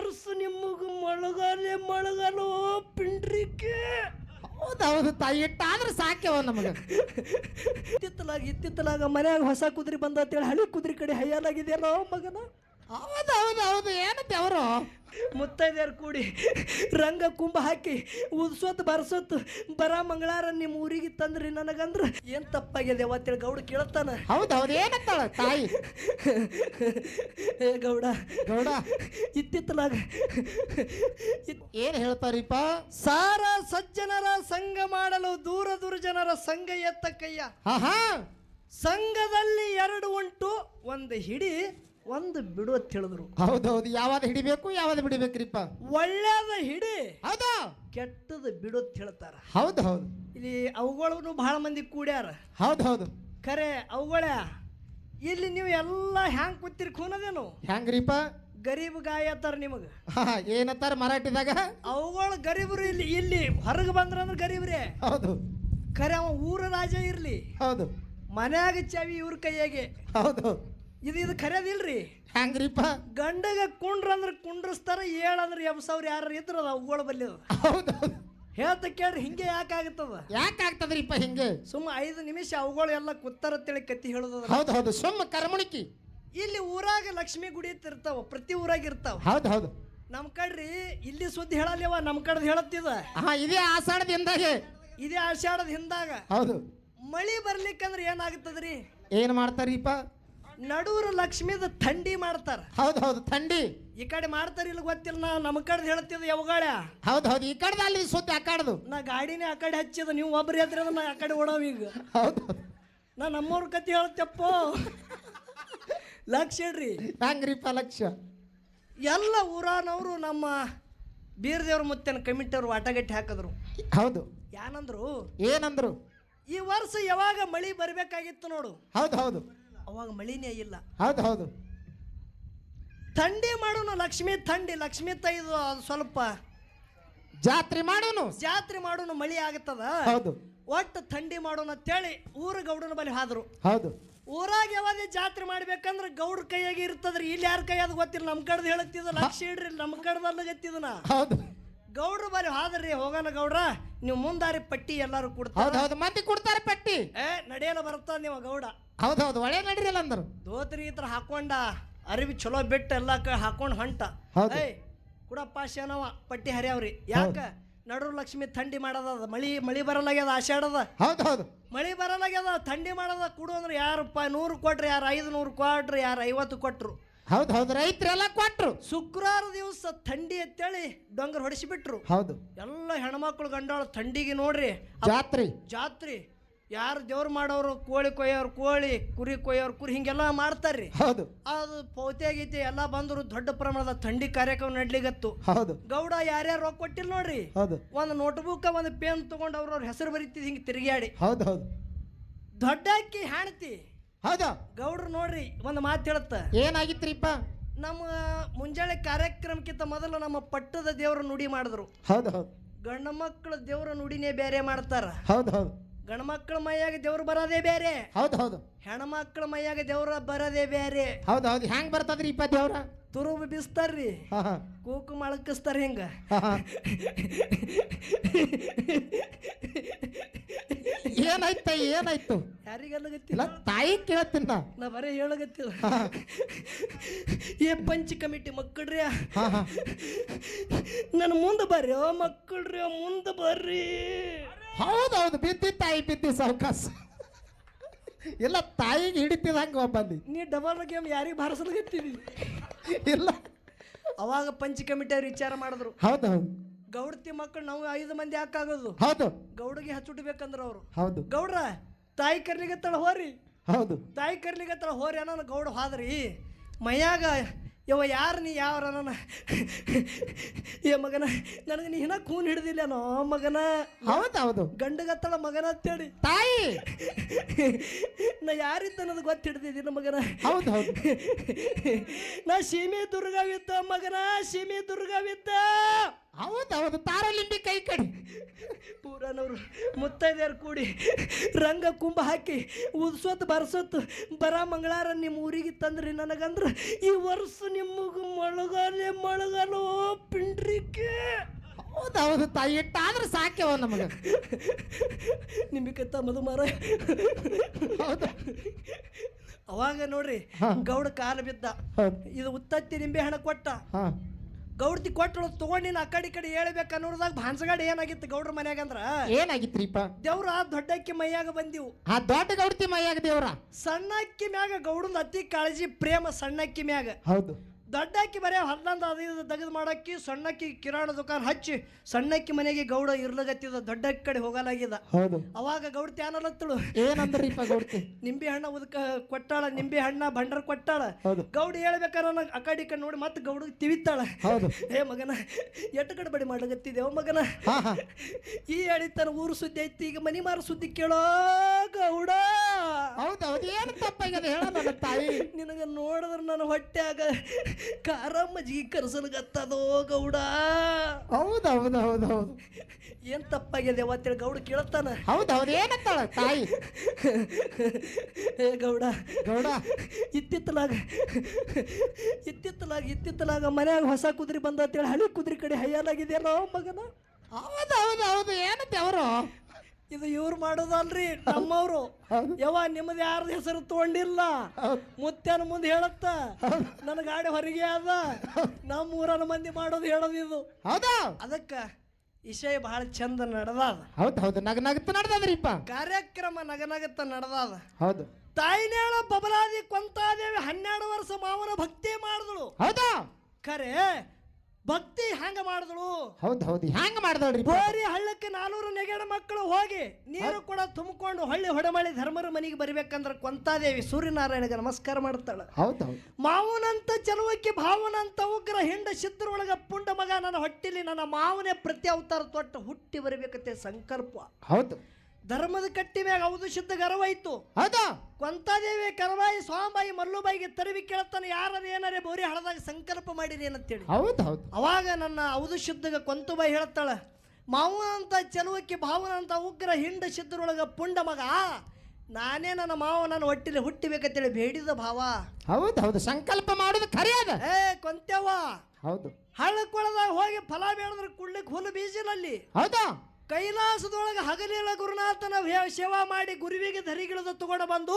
ವರ್ಷ ನಿಮಗ ಮೊಳಗಲು ಪಿಂಡ್ರಿಕೆ. ಹೌದೌದು ತಾಯಿ ಇಟ್ಟಾದ್ರೆ ಸಾಕ್ಯವ ನಮಗೆ. ಇತ್ತಿತ್ತಲಾಗ ಮನ್ಯಾಗ ಹೊಸ ಕುದುರೆ ಬಂದ ಅಂತೇಳಿ ಹಳಿ ಕುದುರೆ ಕಡೆ ಹೈಯಲಾಗಿದೆಯಲ್ಲೋ ಮಗನ. ಹೌದೌದು ಏನತ್ತೆ ಅವರು ಮುತ್ತೈದೆಯರು ಕೂಡಿ ರಂಗ ಕುಂಭ ಹಾಕಿ ಉದ್ಸೋತ್ ಬರ್ಸೋತ್ ಬರ ಮಂಗಳಾರ ನಿಮ್ಮ ಊರಿಗೆ ತಂದ್ರಿ ನನಗಂದ್ರ ಏನ್ ತಪ್ಪಾಗಿದೆ ಅವತ್ತೇಳಿ ಗೌಡ ಕೇಳತ್ತಾನ. ಹೌದೌದು ಏನತ್ತಾಳ ತಾಯಿ. ಏ ಗೌಡ ಇತ್ತಿತ್ತಲಾಗ ಏನ್ ಹೇಳ್ತಾರಿಪ್ಪ? ಸಾರ ಸಜ್ಜನರ ಸಂಘ ಮಾಡಲು ದೂರ ಜನರ ಸಂಘ ಎತ್ತ ಕಯ್ಯ. ಸಂಘದಲ್ಲಿ 2 ಉಂಟು, ಒಂದು ಹಿಡಿ ಒಂದು ಬಿಡು ಅಂತ ಹೇಳಿದ್ರು. ಹೌದೌದು ಯಾವ್ದು ಹಿಡಿಬೇಕು ಯಾವ್ದು ಬಿಡಿಬೇಕ್ರಿಪ್ಪ? ಒಳ್ಳೇದ ಹಿಡಿ, ಹೌದಾ, ಕೆಟ್ಟದ ಬಿಡು ಅಂತ ಹೇಳ್ತಾರ. ಹೌದೌದು ಇಲ್ಲಿ ಅವುಗಳನ್ನು ಬಹಳ ಮಂದಿ ಕೂಡ್ಯಾರ. ಹೌದೌದು ಖರೆ ಅವುಗಳ ಇಲ್ಲಿ ನೀವು ಎಲ್ಲ ಹ್ಯಾಂಗ್ ಕೂತಿರಿ ಖೂನದೇನು? ಹ್ಯಾಂಗ್ರಿಪ್ಪ? ಗರೀಬ್ ಗಾಯ ಅತ್ತಾರ ನಿಮಗ. ಏನತ್ತಾರ ಮರಾಠಿದಾಗ? ಅವುಗಳು ಗರೀಬರು. ಇಲ್ಲಿ ಹೊರಗೆ ಬಂದ್ರಂದ್ರೆ ಗರೀಬ್ರೆ. ಹೌದು. ಖರೆ ಅವ ಊರ ರಾಜ ಇರ್ಲಿ, ಹೌದು, ಮನ್ಯಾಗ ಚಾವಿ ಇವ್ರ ಕೈಯಾಗೆ. ಹೌದು. ಇದು ಖರೇದಿಲ್ರಿ. ಹ್ಯಾಂಗ್ರಿಪ್ಪ? ಗಂಡಗ ಕುಂಡ್ರಂದ್ರೆ ಕುಂಡ್ರಸ್ತಾರ, ಏಳಂದ್ರೆ ಎಬ್ಸವ್ರು ಯಾರು ಇದ್ರ ಅವುಗಳ ಬಲ್ಲಿ. ಹೌದೌದು ಹೇಳ್ತ ಕೇಳ್ರಿ. ಹಿಂಗೆ ಯಾಕಾಗ್ತದ? ಯಾಕಾಗ್ತದ್ರಿಪ್ಪ ಹಿಂಗೆ? ಸುಮ್ಮ 5 ನಿಮಿಷ ಅವುಗಳು ಎಲ್ಲ ಕುತ್ತರತ್ತೇಳಿ ಕತ್ತಿ ಹೇಳುದ. ಹೌದೌದು ಸುಮ್ಮ ಕರ್ಮಣಿಕಿ. ಇಲ್ಲಿ ಊರಾಗ ಲಕ್ಷ್ಮಿ ಗುಡಿ ಇರ್ತಾವ, ಪ್ರತಿ ಊರಾಗ ಇರ್ತಾವ. ಹೌದೌದು. ನಮ್ ಕಡ್ರಿ ಇಲ್ಲಿ ಸುದ್ದಿ ಹೇಳಲ್ಯವ, ನಮ್ ಕಡ್ದು ಹೇಳತ್ತಿದ. ಇದೇ ಆಷಾಢದಿಂದಾಗೆ, ಇದೇ ಆಷಾಢದ ಹಿಂದಾಗ. ಹೌದು. ಮಳಿ ಬರ್ಲಿಕ್ಕಂದ್ರೆ ಏನಾಗ್ತದ್ರಿ? ಏನ್ ಮಾಡ್ತಾರಿಪ್ಪ? ನಡೂರು ಲಕ್ಷ್ಮಿದ ಥಂಡಿ ಮಾಡ್ತಾರ. ಹೌದೌದು ಥಂಡಿ. ಈ ಕಡೆ ಮಾಡ್ತಾರ ಇಲ್ಲ ಗೊತ್ತಿಲ್ಲ. ನಾ ನಮ್ಮ ಕಡೆ ಹೇಳ್ತಿದ್ದ ಯಾವಗಾಳ. ಹೌದೌದು ಈ ಕಡೆ ಅಲ್ಲಿ ಸುದ್ದಿ ಆ ಕಡೆದು. ನಾ ಗಾಡಿನೇ ಆ ಕಡೆ ಹಚ್ಚಿದ, ನೀವು ಒಬ್ರು ಎದ್ರಿ ನಾ ಆ ಕಡೆ ಓಡವ್. ಈಗ ಹೌದು ನಾ ನಮ್ಮವ್ರ ಕತೆ ಹೇಳ್ತಪ್ಪ. ಲಕ್ಷ ಹೇಳ್ರಿ. ಹಂಗ್ರಿಪ್ಪ ಲಕ್ಷ. ಎಲ್ಲ ಊರಾನವರು ನಮ್ಮ ಬೀರದೇವ್ರ ಮುತ್ತನ ಕಮಿಟಿಯವ್ರು ವಾಟಗಟ್ಟಿ ಹಾಕಿದ್ರು. ಹೌದು. ಏನಂದ್ರು? ಈ ವರ್ಷ ಯಾವಾಗ ಮಳಿ ಬರ್ಬೇಕಾಗಿತ್ತು ನೋಡು. ಹೌದು ಹೌದು. ಅವಾಗ ಮಳಿನೇ ಇಲ್ಲ. ಹೌದು ಹೌದು. ಥಂಡಿ ಮಾಡೋನು ಲಕ್ಷ್ಮಿ ತೈದು ಅದು ಸ್ವಲ್ಪ ಜಾತ್ರೆ ಮಾಡೋನು ಮಳಿ ಆಗತ್ತದ. ಹೌದು. ಒಟ್ಟು ಥಂಡಿ ಮಾಡೋಣ ಅಂತೇಳಿ ಊರ ಗೌಡನ ಬಳಿ ಹಾದ್ರು. ಹೌದು. ಊರಾಗ ಯಾವಾಗ ಜಾತ್ರೆ ಮಾಡ್ಬೇಕಂದ್ರೆ ಗೌಡ್ರ ಕೈಯಾಗಿ ಇರ್ತದ್ರಿ. ಇಲ್ಲಿ ಯಾರ ಕೈಯಾದ ಗೊತ್ತಿಲ್ಲ. ನಮ್ ಕಡ್ದು ಹೇಳತ್ತಿದ. ಲಕ್ಷ ಇಡ್ರಿ, ನಮ್ಮ ಕಡ್ದಲ್ಲ ಗತ್ತಿದನ. ಹೌದು. ಗೌಡ್ರ ಬಳಿ ಹಾದ್ರಿ. ಹೋಗೋಣ ಗೌಡ್ರ, ನೀವು ಮುಂದಾರಿ ಪಟ್ಟಿ ಎಲ್ಲಾರು ಕೊಡ್ತಾರೆ. ಹೌದು ಮಂದಿ ಕೊಡ್ತಾರೆ ಪಟ್ಟಿ. ನಡೆಯಲ್ಲ ಬರ್ತದ ನೀವು ಗೌಡ. ಹೌದೌದು ಒಳ್ಳೆ ನಡಿರಲ್ಲ ಅಂದ್ರು. ಧೋತ್ರಿ ಈ ತರ ಹಾಕೊಂಡ, ಅರಿವಿ ಚಲೋ ಬಿಟ್ಟು ಎಲ್ಲ ಹಾಕೊಂಡ್ ಹೊಂಟ. ಕುಡಪ್ಪ ಶನವ ಪಟ್ಟಿ ಹರಿಯವ್ರಿ. ಯಾಕ? ನಡು ಲಕ್ಷ್ಮಿ ಥಂಡಿ ಮಾಡದ. ಮಳಿ ಬರಲಾಗ್ಯದ. ಆಷಾಢದ. ಹೌದೌದು. ಮಳಿ ಬರಲಾಗ್ಯದ, ಥಂಡಿ ಮಾಡದ. ಕೊಡು ಅಂದ್ರೆ ಯಾರಪ್ಪ 100 ಕೊಟ್ರಿ, ಯಾರು 500 ಕೊಟ್ರಿ, ಯಾರು 50 ಕೊಟ್ರು. ಹೌದೌದು ರೈತರೆಲ್ಲ ಕೊಟ್ರು. ಶುಕ್ರವಾರ ದಿವಸ ಥಂಡಿ ಅಂತೇಳಿ ಡೊಂಗರ್ ಹೊಡಿಸಿಬಿಟ್ರು. ಹೌದು. ಎಲ್ಲ ಹೆಣ್ಮಕ್ಳು ಗಂಡಾಳು ಥಂಡಿಗೆ ನೋಡ್ರಿ ಜಾತ್ರೆ. ಯಾರು ದೇವ್ರು ಮಾಡೋರು ಕೋಳಿ ಕೊಯ್ಯೋರು ಕೋಳಿ, ಕುರಿ ಕೊಯ್ಯೋರು ಕುರಿ, ಹಿಂಗೆಲ್ಲ ಮಾಡ್ತಾರ್ರಿ. ಹೌದು. ಅದು ಪೌತೆ ಗೀತೆ ಎಲ್ಲ ಬಂದ್ರು. ದೊಡ್ಡ ಪ್ರಮಾಣದ ಥಂಡಿ ಕಾರ್ಯಕ್ರಮ ನಡ್ಲಿಗತ್ತು. ಹೌದು. ಗೌಡ ಯಾರ್ಯಾರು ರೊಕ್ಕ ಕೊಟ್ಟಿಲ್ಲ ನೋಡ್ರಿ. ಹೌದು. ಒಂದು ನೋಟ್ಬುಕ್ ಒಂದು ಪೇನ್ ತಗೊಂಡು ಅವ್ರವ್ರ ಹೆಸರು ಬರೀತಿದ್ ಹಿಂಗೆ ತಿರುಗಾಡಿ. ಹೌದು ಹೌದು. ದೊಡ್ಡಕ್ಕಿ ಹಾಣ್ತಿ. ಹೌದಾ? ಗೌಡ್ರು ನೋಡ್ರಿ ಒಂದು ಮಾತು ಹೇಳುತ್ತ. ಏನಾಗಿತ್ರಿಪ್ಪ? ನಮ್ಮ ಮುಂಜಾನೆ ಕಾರ್ಯಕ್ರಮಕ್ಕಿಂತ ಮೊದಲು ನಮ್ಮ ಪಟ್ಟದ ದೇವರ ನುಡಿ ಮಾಡಿದ್ರು. ಹೌದು ಹೌದು. ಗಂಡ ಮಕ್ಕಳ ದೇವರ ನುಡಿನೇ ಬೇರೆ ಮಾಡ್ತಾರ. ಹೌದು ಹೌದು. ಗಂಡ ಮಕ್ಕಳ ಮೈಯಾಗ ದೇವ್ರು ಬರೋದೇ ಬೇರೆ. ಹೌದು ಹೌದು. ಹೆಣ್ಮಕ್ಳ ಮೈಯಾಗ ದೇವ್ರ ಬರೋದೇ ಬೇರೆ. ಹೌದು ಹೌದು. ಹೆಂಗ್ ಬರ್ತದ್ರಿ ಇಪ್ಪ ದೇವ್ರ? ತುರುಬು ಬಿಸ್ತಾರ್ರಿ, ಕೂಕು ಮಳಕಿಸ್ತಾರ. ಹಿಂಗ ಏನಾಯ್ತು? ಯಾರಿಗೆಲ್ಲ ಗೊತ್ತಿಲ್ಲ. ತಾಯಿ ಕೇಳತ್ತಿನ ನಾ ಬರೀ ಹೇಳಗತ್ತಿಲ್ಲ. ಪಂಚ ಕಮಿಟಿ ಮಕ್ಕಳ್ರಿ, ನನ್ನ ಮುಂದೆ ಬರ್ರಿ ಮಕ್ಕಳ್ರಿ, ಮುಂದೆ ಬರ್ರಿ. ಹೌದೌದು. ಬಿದ್ದಿ ಸಾವಕಾಶ ಎಲ್ಲ ತಾಯಿಗೆ ಹಿಡಿತಿದಂಗ ಒಬ್ಬಂದಿ. ನೀ ಡಬಲ್ ಗೇಮ್ ಯಾರಿಗೆ ಬಾರಿಸಲ್ಗತ್ತೀವಿ ಇಲ್ಲ. ಅವಾಗ ಪಂಚ ಕಮಿಟಿ ಅವ್ರು ವಿಚಾರ ಮಾಡಿದ್ರು. ಹೌದು ಹೌದು. ಗೌಡ್ತಿ ಮಕ್ಕಳು ನಾವು 5 ಮಂದಿ ಯಾಕಾಗೋದು? ಹೌದು. ಗೌಡಿಗೆ ಹಚ್ಚುಟ್ಬೇಕಂದ್ರ ಅವರು. ಹೌದು. ಗೌಡ್ರ ತಾಯಿ ಕರ್ಲಿಗತ್ತಳ ಹೋರಿ. ಹೌದು. ತಾಯಿ ಕರ್ಲಿಗತ್ತಳ ಹೋರಿ ಅನ್ನೋ ಗೌಡ ಹಾದ್ರಿ. ಮೈಯಾಗ ಯಾರು ನೀ ಯಾವ್ರ ನನ್ನ ಮಗನ, ನನಗೆ ನೀ ಹಿನ ಕೂನ್ ಹಿಡ್ದಿಲ್ಲನೋ ಮಗನ. ಹೌದೌದು. ಗಂಡಗತ್ತಳ ಮಗನ ಅಂತೇಳಿ ತಾಯಿ ನಾ ಯಾರಿದ್ದ ಅನ್ನೋದು ಗೊತ್ತ ಹಿಡ್ದಿದ್ದಿನ ಮಗನ. ಹೌದು ಹೌದು. ನಾ ಸೀಮೆ ದುರ್ಗಾವಿದ್ದ ಮಗನ, ಸೀಮೆ ದುರ್ಗಾವಿದ್ದ. ಹೌದೌದು. ತಾರಲಿಂಬಿ ಕೈ ಕಡಿ ಪೂರನವರು ಮುತ್ತೈದೆಯರು ಕೂಡಿ ರಂಗ ಕುಂಭ ಹಾಕಿ ಉದ್ಸೋತ್ ಬರ್ಸೋತ್ ಬರ ಮಂಗಳಾರ ನಿಮ್ಮ ಊರಿಗೆ ತಂದ್ರಿ ನನಗಂದ್ರ ಈ ವರ್ಷ ನಿಮಗ ಮೊಳಗಲು ಈಕೆ ಹೌದೌದು ತಾಯಿ ಇಟ್ಟಾದ್ರೆ ಸಾಕ್ಯವ ನಮಗ. ನಿಂಬಿಕತ್ತ ಮಧುಮಾರ. ಹೌದು ಅವಾಗ ನೋಡ್ರಿ ಹಾ. ಗೌಡ ಕಾಲು ಬಿದ್ದ. ಹೌದು ಇದು ಉತ್ತತ್ತಿ ನಿಂಬೆ ಹಣ ಕೊಟ್ಟ. ಹಾ ಗೌಡ್ತಿ ಕೊಟ್ಟಳು ತಗೊಂಡು ನೀನು ಆ ಕಡೆ ಹೇಳ್ಬೇಕು ಅನ್ನೋದಾಗ ಭಾನ್ಸಗಾಡ ಏನಾಗಿತ್ತು ಗೌಡ್ರ ಮನ್ಯಾಗ ಅಂದ್ರ ಏನಾಗಿತ್ರಿಪ್ಪ? ದೇವ್ರ ದೊಡ್ಡಕ್ಕಿ ಮೈಯಾಗ ಬಂದಿವು. ಆ ದೊಡ್ಡ ಗೌಡ್ತಿ ಮೈಯಾಗ ದೇವ್ರ. ಸಣ್ಣಕ್ಕಿ ಮ್ಯಾಗ ಗೌಡನ ಅತಿ ಕಾಳಜಿ ಪ್ರೇಮ ಸಣ್ಣಕ್ಕಿ ಮ್ಯಾಗ. ಹೌದು ದೊಡ್ಡಕ್ಕಿ ಬರೇ 11 ತೆಗೆದು ಮಾಡಕ್ಕಿ ಸಣ್ಣಕ್ಕಿ ಕಿರಾಣ ದುಕಾನ್ ಹಚ್ಚಿ ಸಣ್ಣಕ್ಕಿ ಮನೆಗೆ ಗೌಡ ಇರ್ಲಗತ್ತಿದ ದೊಡ್ಡಕ್ಕಿ ಕಡೆ ಹೋಗಲಾಗಿದ. ಹೌದು ಅವಾಗ ಗೌಡ್ತಿ ಅನ್ನಲತ್ತಳು ಏನಂದ್ರಿಪ್ಪ ಗೌಡ್ತಿ? ನಿಂಬೆ ಹಣ್ಣ ಉದಕ ಕೊಟ್ಟಾಳ, ನಿಂಬೆ ಹಣ್ಣ ಬಂಡರ್ ಕೊಟ್ಟಾಳ. ಹೌದು ಗೌಡ ಹೇಳ್ಬೇಕಾರ ಆ ಕಡೆ ನೋಡಿ ಮತ್ತೆ ಗೌಡ ತಿವಿತಾಳ. ಹೌದು ಏ ಮಗನ ಎಟ್ಟು ಕಡೆ ಬಡಿ ಮಾಡ್ಲಗತ್ತಿದ್ದೇವ ಮಗನ, ಹಾ ಹಾ ಈ ಹೇಳಿತಾನ ಊರು ಸುದ್ದಿ ಐತಿ, ಈಗ ಮನಿ ಮಾರ ಸುದ್ದಿ ಕೇಳೋ ಗೌಡ. ಹೌದೌದು ಏನು ತಪ್ಪಾಗ್ಯದ ಹೇಳ ನನ್ನ ತಾಯಿ. ನಿನಗ ನೋಡಿದ್ರ ನನ್ನ ಹೊಟ್ಟ್ಯಾಗ ಖಾರ ಮಜ್ಜಿಗೆ ಕರ್ಸಲ್ಗತ್ತದೋ ಗೌಡ. ಹೌದೌದು ಹೌದೌದು ಏನ್ ತಪ್ಪಾಗಿದೆ ಅವತ್ತೇಳಿ ಗೌಡ ಕೇಳ್ತಾನ. ಹೌದೌದು ಏನಂತಾಳ ತಾಯಿ? ಏ ಗೌಡ ಗೌಡ ಇತ್ತಿತ್ತಲಾಗ ಮನ್ಯಾಗ ಹೊಸ ಕುದುರೆ ಬಂದತ್ತೇಳಿ ಹಳಿ ಕುದುರೆ ಕಡೆ ಹೈಯಲಾಗಿದೆಯಲ್ಲೋ ಮಗನ. ಹೌದೌದು ಹೌದು ಏನಂತೆ ಅವರು? ಇದು ಇವ್ರು ಮಾಡೋದಲ್ರಿ ನಮ್ಮವ್ರು. ಯವ್ವ ನಿಮ್ಮದು ಯಾರ್ದು ಹೆಸರು ತಗೊಂಡಿಲ್ಲ, ಮುತ್ಯನ ಮುಂದೆ ಹೇಳತ್ತ ನನ್ನ ಗಾಡಿ ಹೊರಗೆ ಅದ, ನಮ್ಮ ಊರನ ಮಂದಿ ಮಾಡೋದು ಹೇಳೋದು ಇದು. ಹೌದಾ? ಅದಕ್ಕ ವಿಷಯ ಬಹಳ ಚಂದ ನಡೆದಾದ. ಹೌದು ಹೌದು ನಗನಗತ್ತ ನಡೆದದ್ರಿಪ್ಪ ಕಾರ್ಯಕ್ರಮ ನಗನಗತ್ತ ನಡೆದಾದ. ಹೌದು ತಾಯಿನೇಳ ಬಬಲಾದಿ ಕೊಂತಾದೇವಿ 12 ವರ್ಷ ಮಾವನ ಭಕ್ತಿ ಮಾಡಿದಳು. ಹೌದಾ? ಖರೆ ಭಕ್ತಿ ಹಂಗ ಮಾಡಿದಳು. ಹೌದು ಹೌದು ಹ್ಯಾಂಗ ಮಾಡ್ದಳ್ರಿ? ಬೋರಿ ಹಳ್ಳಕ್ಕೆ 400 ನೆಗೆಡ ಮಕ್ಕಳು ಹೋಗಿ ನೀರು ಕೂಡ ತುಂಬಿಕೊಂಡು ಹಳ್ಳಿ ಹೊಡೆಮಳಿ ಧರ್ಮರ ಮನೆಗೆ ಬರ್ಬೇಕಂದ್ರ ಕೊಂತಾದೇವಿ ಸೂರ್ಯನಾರಾಯಣಗೆ ನಮಸ್ಕಾರ ಮಾಡ್ತಾಳ. ಹೌದೌದು ಮಾವನಂತ ಚಲುವಕ್ಕೆ ಭಾವನಂತ ಉಗ್ರ ಹಿಂಡ ಸಿದ್ಧರೊಳಗ ಪುಂಡ ಮಗ ನನ್ನ ಹೊಟ್ಟಿಲಿ ನನ್ನ ಮಾವನೇ ಪ್ರತಿ ಅವತಾರ ತೊಟ್ಟು ಹುಟ್ಟಿ ಬರಬೇಕತ್ತೆ ಸಂಕಲ್ಪ. ಹೌದು ಧರ್ಮದ ಕಟ್ಟಿ ಮ್ಯಾಗ ಹೌದು ಶುದ್ಧ ಗರ್ವಾಯ್ತು. ಹೌದಾ? ಕೊಂತಾದೇವಿ ಕರಬಾಯಿ ಸ್ವಾಮಬಾಯಿ ಮಲ್ಲುಬಾಯಿಗೆ ತರವಿ ಕೇಳ್ತಾನೆ, ಯಾರದು ಏನಾರೇ ಬೋರಿ ಹಳದಾಗ ಸಂಕಲ್ಪ ಮಾಡಿರಿ ಏನಂತೇಳಿ. ಹೌದು ಹೌದು ಅವಾಗ ನನ್ನ ಹೌದು ಶುದ್ಧಗ ಕೊಂತುಬಾಯಿ ಹೇಳ್ತಾಳ, ಮಾವನ ಅಂತ ಚಲುವಕ್ಕೆ ಭಾವನ ಅಂತ ಉಗ್ರ ಹಿಂಡ ಸಿದ್ಧರೊಳಗ ಪುಂಡ ಮಗ ನಾನೇ ನನ್ನ ಮಾವ ನನ್ನ ಹೊಟ್ಟಿಲಿ ಹುಟ್ಟಿಬೇಕಂತೇಳಿ ಬೇಡಿದ ಭಾವ. ಹೌದು ಹೌದು ಸಂಕಲ್ಪ ಮಾಡೋದು ಖರೆ ಅದ. ಏ ಕೊಂತೆವ್ವ, ಹೌದು ಹಳ್ಳಕೊಳದಾಗ ಹೋಗಿ ಫಲ ಬೇಡದ್ರ ಕುಡ್ಲಿಕ್ಕೆ ಹುಲ್ಲು ಬೀಜಿನಲ್ಲಿ ಹೌದಾ? ಕೈಲಾಸದೊಳಗೆ ಹಗಲಿಲ್ಲ ಗುರುನಾಥನ ಸೇವಾ ಮಾಡಿ ಗುರುವಿಗೆ ಧರಿಗಿಳಿದು ತಗೊಂಡು ಬಂದು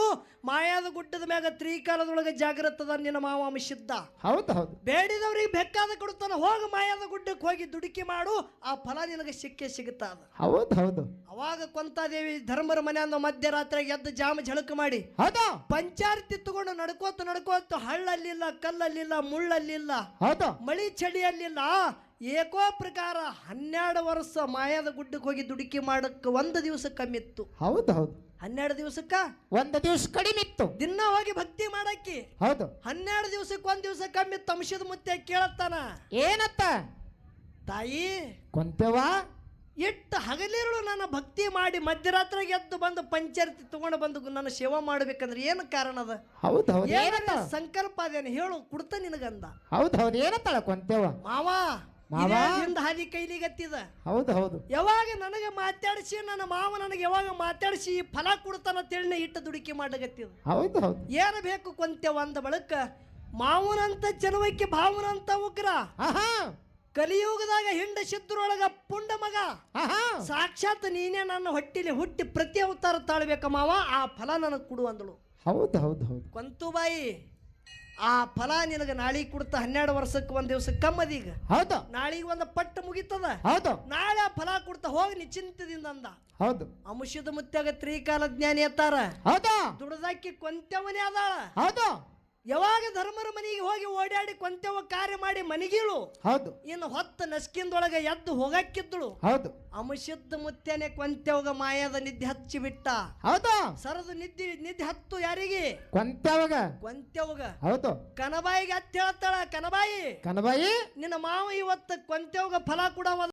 ಮಾಯಾದ ಗುಡ್ಡದ ಮ್ಯಾಗ ತ್ರಿಕಾಲದೊಳಗೆ ಜಾಗೃತದ ನಿನ್ನ ಮಾವ ಸಿದ್ಧ. ಹೌದು ಹೌದು ಬೇಡಿದವ್ರಿಗೆ ಬೆಕ್ಕಾದ ಕೊಡ್ತಾನ, ಹೋಗಿ ಮಾಯಾದ ಗುಡ್ಡಕ್ಕೆ ಹೋಗಿ ದುಡುಕಿ ಮಾಡು, ಆ ಫಲ ನಿನಗೆ ಸಿಕ್ಕೇ ಸಿಗುತ್ತ. ಹೌದು ಹೌದು ಅವಾಗ ಕೊಂತಾದೇವಿ ಧರ್ಮರ ಮನೆ ಅಂದ ಮಧ್ಯರಾತ್ರಿಗೆ ಎದ್ದು ಜಾಮ ಝಳಕ ಮಾಡಿ ಹೌದಾ? ಪಂಚಾರತಿ ತಗೊಂಡು ನಡ್ಕೋತ ಹಳ್ಳಲ್ಲಿಲ್ಲ, ಕಲ್ಲಲ್ಲಿಲ್ಲ, ಮುಳ್ಳಲ್ಲಿಲ್ಲ, ಹೌದು ಮಳಿ ಚಳಿಯಲ್ಲಿಲ್ಲ, ಏಕೋ ಪ್ರಕಾರ 12 ವರ್ಷ ಮಾಯಾದ ಗುಡ್ಡಕ್ಕೆ ಹೋಗಿ ದುಡುಕಿ ಮಾಡಕ್ಕೆ 1 ದಿವಸ ಕಮ್ಮಿತ್ತು. ಹೌದು ಹೌದು 12 ದಿವಸಕ್ಕ 1 ದಿವಸ ಕಡಿಮೆ ಇತ್ತು. ದಿನ ಹೋಗಿ ಭಕ್ತಿ ಮಾಡಕ್ಕಿ ಹೌದು 12 ದಿವಸಕ್ಕೆ 1 ದಿವಸ ಕಮ್ಮಿತ್ತು. ಅಂಶದ ಮುತ್ತೆ ಕೇಳತ್ತಾನ, ಏನತ್ತ ತಾಯಿ ಕೊಂತೆವಾ ಎಷ್ಟು ಹಗಲಿರುಳು ನನ್ನ ಭಕ್ತಿ ಮಾಡಿ ಮಧ್ಯರಾತ್ರಿಗೆ ಎದ್ದು ಬಂದು ಪಂಚಾರತಿ ತಗೊಂಡು ಬಂದು ನನ್ನ ಸೇವಾ ಮಾಡ್ಬೇಕಂದ್ರೆ ಏನು ಕಾರಣ ಅದ? ಹೌದು ಹೌದು ಏನಾರ ಸಂಕಲ್ಪ ಅದೇನು ಹೇಳು, ಕೊಡ್ತ ನಿನಗಂದ. ಹೌದು ಹೌದು ಏನತ್ತಾಳ ಕೊಂತೆವ? ಮಾವ ಮಾವ? ಹಿಂದ ಹಾದಿ ಕೈಲಿಗತ್ತಿದ. ಹೌದು ಹೌದು ಯಾವಾಗ ನನಗೆ ಮಾತಾಡಿಸಿ ನನ್ನ ಮಾವ ನನಗೆ ಯಾವಾಗ ಮಾತಾಡಿಸಿ ಫಲ ಕೊಡ್ತಾನ ತಿಳ್ನೆ ಇಟ್ಟು ದುಡುಕಿ ಮಾಡಗತ್ತಿದ. ಹೌದು ಹೌದು ಏನು ಬೇಕು ಕೊಂತೆವ ಅಂದ ಬಳಕ ಮಾವನಂತ ಚಲುವಕ್ಕೆ ಭಾವನಂತ ಉಗ್ರ ಆಹಾ ಕಲಿಯುಗದಾಗ ಹಿಂಡ ಸಿದ್ಧರೊಳಗ ಪುಂಡ ಮಗ ಆಹಾ ಸಾಕ್ಷಾತ್ ನೀನೇ ನನ್ನ ಹೊಟ್ಟಿಲಿ ಹುಟ್ಟಿ ಪ್ರತಿ ಅವತಾರ ತಾಳ್ಬೇಕ ಮಾವ, ಆ ಫಲ ನನಗೆ ಕೊಡು ಅಂದಳು. ಹೌದು ಹೌದು ಹೌದು ಕೊಂತುಬಾಯಿ ಆ ಫಲ ನಿನಗೆ ನಾಳೆ ಕೊಡ್ತಾ 12 ವರ್ಷಕ್ಕೆ 1 ದಿವಸ ಕಮ್ಮದೀಗ. ಹೌದು ನಾಳೆಗೆ ಒಂದು ಪಟ್ಟು ಮುಗಿತದ, ಹೌದು ನಾಳೆ ಆ ಫಲ ಕೊಡ್ತಾ ಹೋಗಿ ನಿಶ್ಚಿಂತದಿಂದ ಅಂದ. ಹೌದು ಅಂಶದ ಮುತ್ಯಾಗ ತ್ರಿಕಾಲ ಜ್ಞಾನಿ ಅತ್ತಾರ, ಹೌದು ದುಡ್ದಾಕಿ ಕೊಂತೆವನೇ ಅದಾಳ. ಹೌದು ಯಾವಾಗ ಧರ್ಮರ ಮನೆಗೆ ಹೋಗಿ ಓಡಾಡಿ ಕೊಂತೆವ ಕಾರ್ಯ ಮಾಡಿ ಮನಿಗಿಳು, ಹೌದು ಇನ್ನು ಹೊತ್ತ ನಸ್ಕಿಂದೊಳಗೆ ಎದ್ದು ಹೋಗಕ್ಕಿದ್ದಳು. ಹೌದು ಅಂಶದ ಮುತ್ಯನೆ ಕೊಂತೆವಗ ಮಾಯದ ನಿದ್ದೆ ಹಚ್ಚಿ ಬಿಟ್ಟ. ಹೌದು ಸರದು ನಿದ್ದೆ ಹತ್ತು ಯಾರಿಗೆ? ಕೊಂತೆವಗ ಕೊಂತೆವಗ. ಹೌದು ಕನಬಾಯಿಗೆ ಹತ್ತಿ ಹೇಳ್ತಾಳ, ಕನಬಾಯಿ ಕನಬಾಯಿ ನಿನ್ನ ಮಾವ ಇವತ್ತು ಕೊಂತೆವಗ ಫಲ ಕೊಡವ